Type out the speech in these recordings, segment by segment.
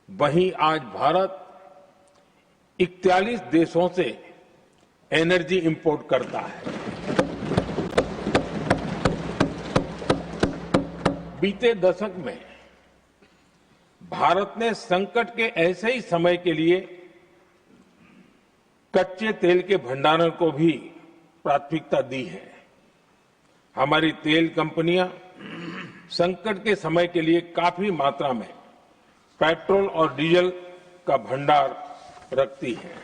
वहीं आज भारत 41 देशों से एनर्जी इंपोर्ट करता है। बीते दशक में भारत ने संकट के ऐसे ही समय के लिए कच्चे तेल के भंडारण को भी प्राथमिकता दी है। हमारी तेल कंपनियां संकट के समय के लिए काफी मात्रा में पेट्रोल और डीजल का भंडार रखती है।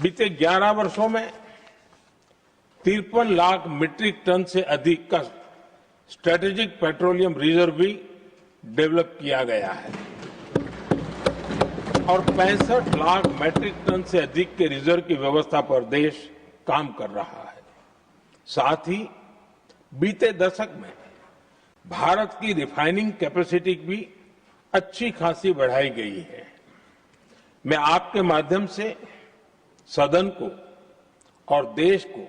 बीते 11 वर्षों में 53 लाख मीट्रिक टन से अधिक का स्ट्रेटेजिक पेट्रोलियम रिजर्व भी डेवलप किया गया है और 65 लाख मैट्रिक टन से अधिक के रिजर्व की व्यवस्था पर देश काम कर रहा है। साथ ही बीते दशक में भारत की रिफाइनिंग कैपेसिटी भी अच्छी खासी बढ़ाई गई है। मैं आपके माध्यम से सदन को और देश को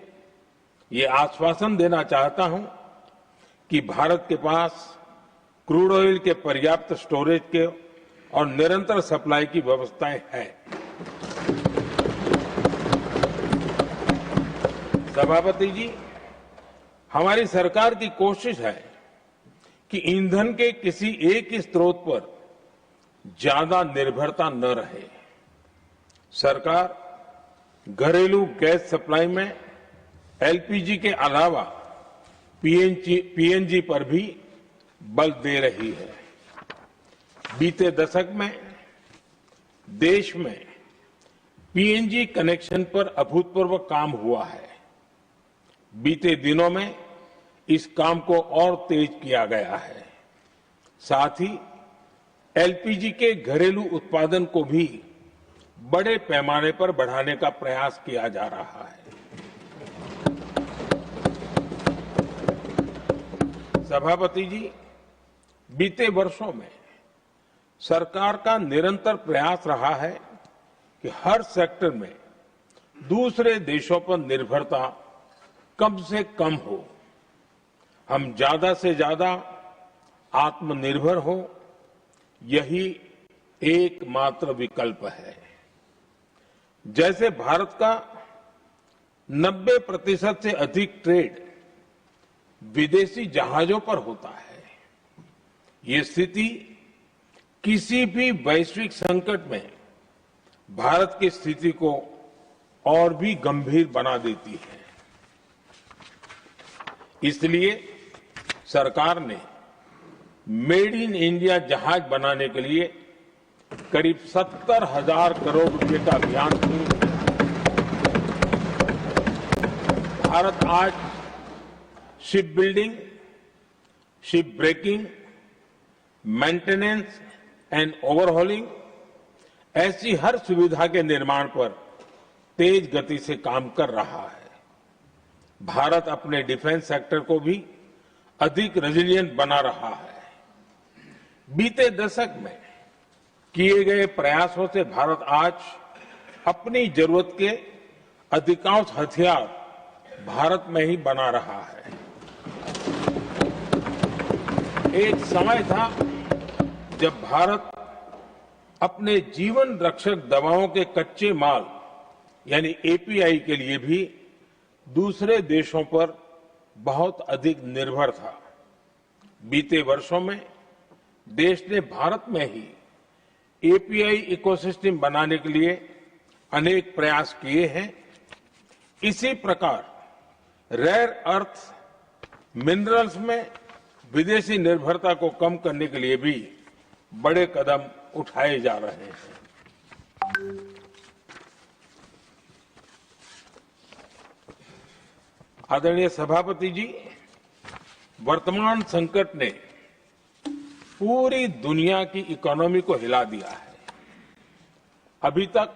ये आश्वासन देना चाहता हूं कि भारत के पास क्रूड ऑयल के पर्याप्त स्टोरेज के और निरंतर सप्लाई की व्यवस्थाएं हैं। सभापति जी, हमारी सरकार की कोशिश है कि ईंधन के किसी एक ही स्रोत पर ज्यादा निर्भरता न रहे। सरकार घरेलू गैस सप्लाई में एलपीजी के अलावा पीएनजी पर भी बल दे रही है। बीते दशक में देश में पीएनजी कनेक्शन पर अभूतपूर्व काम हुआ है। बीते दिनों में इस काम को और तेज किया गया है। साथ ही एलपीजी के घरेलू उत्पादन को भी बड़े पैमाने पर बढ़ाने का प्रयास किया जा रहा है। सभापति जी, बीते वर्षों में सरकार का निरंतर प्रयास रहा है कि हर सेक्टर में दूसरे देशों पर निर्भरता कम से कम हो। हम ज्यादा से ज्यादा आत्मनिर्भर हो, यही एकमात्र विकल्प है। जैसे भारत का 90% से अधिक ट्रेड विदेशी जहाजों पर होता है। ये स्थिति किसी भी वैश्विक संकट में भारत की स्थिति को और भी गंभीर बना देती है। इसलिए सरकार ने मेड इन इंडिया जहाज बनाने के लिए करीब 70,000 करोड़ रुपए का अभियान शुरू किया। भारत आज ship building, ship breaking, maintenance and overhauling ऐसी हर सुविधा के निर्माण पर तेज गति से काम कर रहा है। भारत अपने डिफेंस सेक्टर को भी अधिक रेजिलिएंट बना रहा है। बीते दशक में किए गए प्रयासों से भारत आज अपनी जरूरत के अधिकांश हथियार भारत में ही बना रहा है। एक समय था जब भारत अपने जीवन रक्षक दवाओं के कच्चे माल यानी एपीआई के लिए भी दूसरे देशों पर बहुत अधिक निर्भर था। बीते वर्षों में देश ने भारत में ही एपीआई इकोसिस्टम बनाने के लिए अनेक प्रयास किए हैं। इसी प्रकार रेयर अर्थ मिनरल्स में विदेशी निर्भरता को कम करने के लिए भी बड़े कदम उठाए जा रहे हैं। आदरणीय सभापति जी, वर्तमान संकट ने पूरी दुनिया की इकोनॉमी को हिला दिया है। अभी तक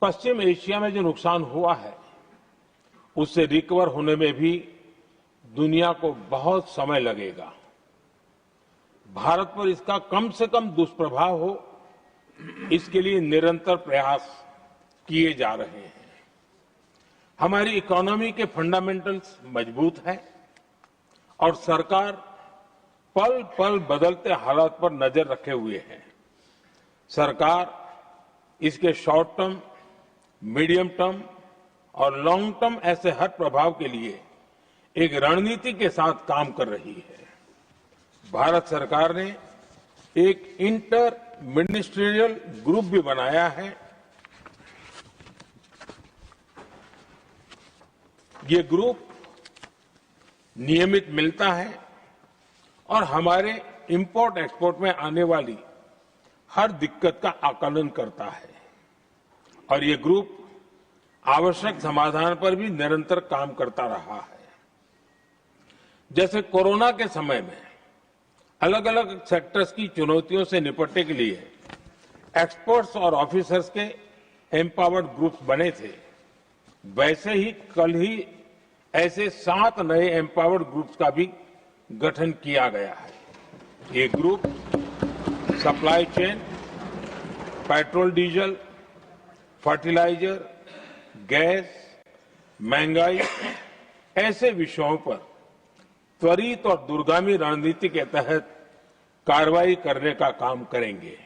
पश्चिम एशिया में जो नुकसान हुआ है उससे रिकवर होने में भी दुनिया को बहुत समय लगेगा। भारत पर इसका कम से कम दुष्प्रभाव हो, इसके लिए निरंतर प्रयास किए जा रहे हैं। हमारी इकोनॉमी के फंडामेंटल्स मजबूत हैं और सरकार पल पल बदलते हालात पर नजर रखे हुए है। सरकार इसके शॉर्ट टर्म, मीडियम टर्म और लॉन्ग टर्म ऐसे हर प्रभाव के लिए एक रणनीति के साथ काम कर रही है। भारत सरकार ने एक इंटर मिनिस्ट्रियल ग्रुप भी बनाया है। ये ग्रुप नियमित मिलता है और हमारे इंपोर्ट एक्सपोर्ट में आने वाली हर दिक्कत का आकलन करता है और ये ग्रुप आवश्यक समाधान पर भी निरंतर काम करता रहा है। जैसे कोरोना के समय में अलग अलग सेक्टर्स की चुनौतियों से निपटने के लिए एक्सपर्ट्स और ऑफिसर्स के एम्पावर्ड ग्रुप्स बने थे, वैसे ही कल ही ऐसे 7 नए एम्पावर्ड ग्रुप्स का भी गठन किया गया है। ये group supply chain, petrol diesel, fertiliser, gas, महंगाई ऐसे विषयों पर त्वरित और दूरगामी रणनीति के तहत कार्रवाई करने का काम करेंगे।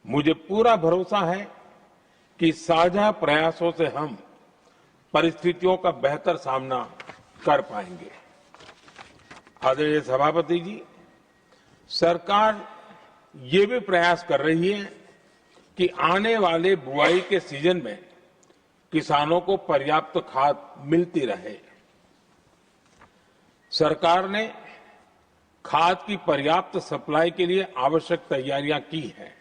मुझे पूरा भरोसा है कि साझा प्रयासों से हम परिस्थितियों का बेहतर सामना कर पाएंगे। आदरणीय सभापति जी, सरकार ये भी प्रयास कर रही है कि आने वाले बुआई के सीजन में किसानों को पर्याप्त खाद मिलती रहे। सरकार ने खाद की पर्याप्त सप्लाई के लिए आवश्यक तैयारियां की हैं।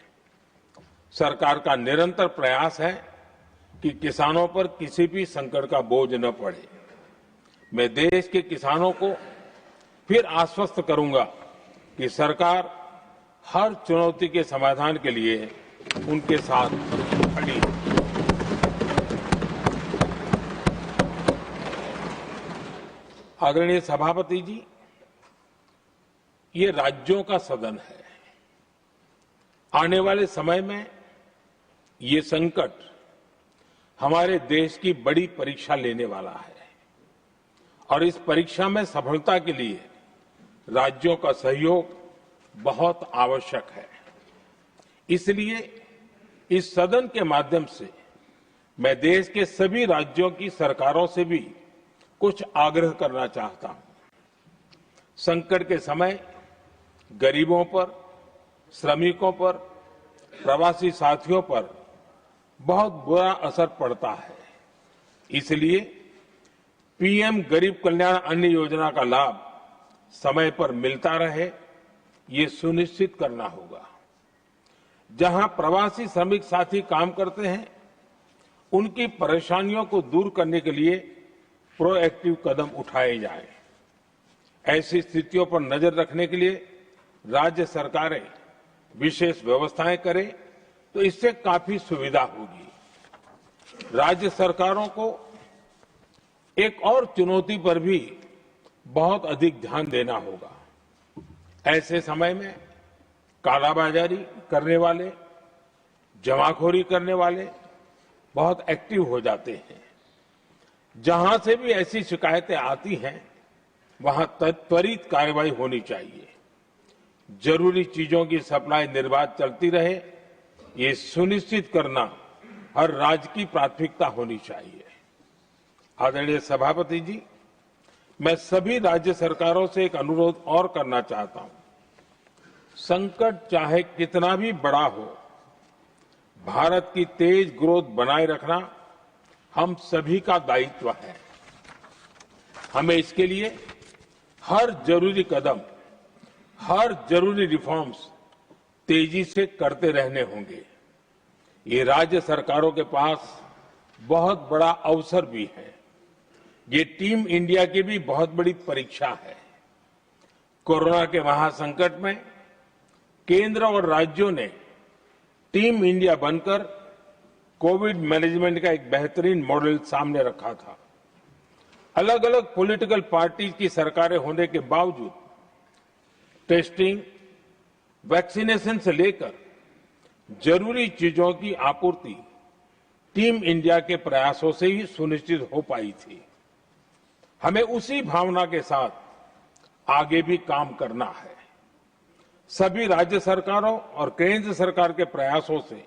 सरकार का निरंतर प्रयास है कि किसानों पर किसी भी संकट का बोझ न पड़े। मैं देश के किसानों को फिर आश्वस्त करूंगा कि सरकार हर चुनौती के समाधान के लिए उनके साथ खड़ी है। आदरणीय सभापति जी, ये राज्यों का सदन है। आने वाले समय में ये संकट हमारे देश की बड़ी परीक्षा लेने वाला है और इस परीक्षा में सफलता के लिए राज्यों का सहयोग बहुत आवश्यक है। इसलिए इस सदन के माध्यम से मैं देश के सभी राज्यों की सरकारों से भी कुछ आग्रह करना चाहता हूं। संकट के समय गरीबों पर, श्रमिकों पर, प्रवासी साथियों पर बहुत बुरा असर पड़ता है। इसलिए पीएम गरीब कल्याण अन्न योजना का लाभ समय पर मिलता रहे, ये सुनिश्चित करना होगा। जहां प्रवासी श्रमिक साथी काम करते हैं, उनकी परेशानियों को दूर करने के लिए प्रोएक्टिव कदम उठाए जाएं। ऐसी स्थितियों पर नजर रखने के लिए राज्य सरकारें विशेष व्यवस्थाएं करें तो इससे काफी सुविधा होगी। राज्य सरकारों को एक और चुनौती पर भी बहुत अधिक ध्यान देना होगा। ऐसे समय में कालाबाजारी करने वाले, जमाखोरी करने वाले बहुत एक्टिव हो जाते हैं। जहां से भी ऐसी शिकायतें आती हैं, वहां त्वरित कार्रवाई होनी चाहिए। जरूरी चीजों की सप्लाई निर्बाध चलती रहे, ये सुनिश्चित करना हर राज्य की प्राथमिकता होनी चाहिए। आदरणीय सभापति जी, मैं सभी राज्य सरकारों से एक अनुरोध और करना चाहता हूं। संकट चाहे कितना भी बड़ा हो, भारत की तेज ग्रोथ बनाए रखना हम सभी का दायित्व है। हमें इसके लिए हर जरूरी कदम, हर जरूरी रिफॉर्म्स तेजी से करते रहने होंगे। ये राज्य सरकारों के पास बहुत बड़ा अवसर भी है। ये टीम इंडिया की भी बहुत बड़ी परीक्षा है। कोरोना के महासंकट में केंद्र और राज्यों ने टीम इंडिया बनकर कोविड मैनेजमेंट का एक बेहतरीन मॉडल सामने रखा था। अलग अलग पॉलिटिकल पार्टीज की सरकारें होने के बावजूद टेस्टिंग, वैक्सीनेशन से लेकर जरूरी चीजों की आपूर्ति टीम इंडिया के प्रयासों से ही सुनिश्चित हो पाई थी। हमें उसी भावना के साथ आगे भी काम करना है। सभी राज्य सरकारों और केंद्र सरकार के प्रयासों से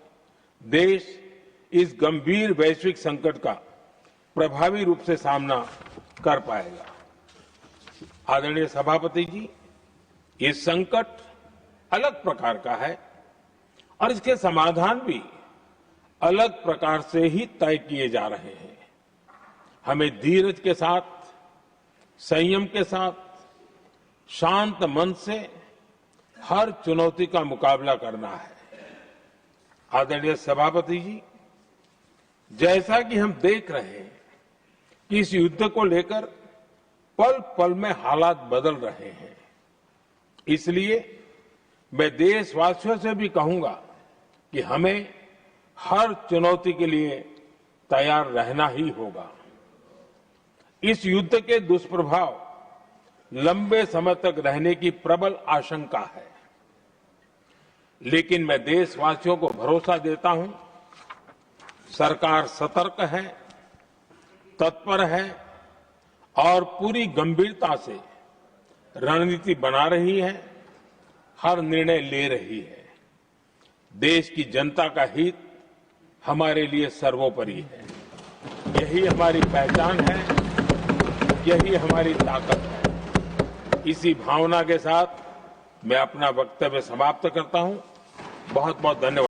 देश इस गंभीर वैश्विक संकट का प्रभावी रूप से सामना कर पाएगा। आदरणीय सभापति जी, ये संकट अलग प्रकार का है और इसके समाधान भी अलग प्रकार से ही तय किए जा रहे हैं। हमें धीरज के साथ, संयम के साथ, शांत मन से हर चुनौती का मुकाबला करना है। आदरणीय सभापति जी, जैसा कि हम देख रहे हैं कि इस युद्ध को लेकर पल पल में हालात बदल रहे हैं, इसलिए मैं देशवासियों से भी कहूंगा कि हमें हर चुनौती के लिए तैयार रहना ही होगा। इस युद्ध के दुष्प्रभाव लंबे समय तक रहने की प्रबल आशंका है, लेकिन मैं देशवासियों को भरोसा देता हूं, सरकार सतर्क है, तत्पर है और पूरी गंभीरता से रणनीति बना रही है, हर निर्णय ले रही है। देश की जनता का हित हमारे लिए सर्वोपरि है। यही हमारी पहचान है, यही हमारी ताकत है। इसी भावना के साथ मैं अपना वक्तव्य समाप्त करता हूं। बहुत बहुत धन्यवाद।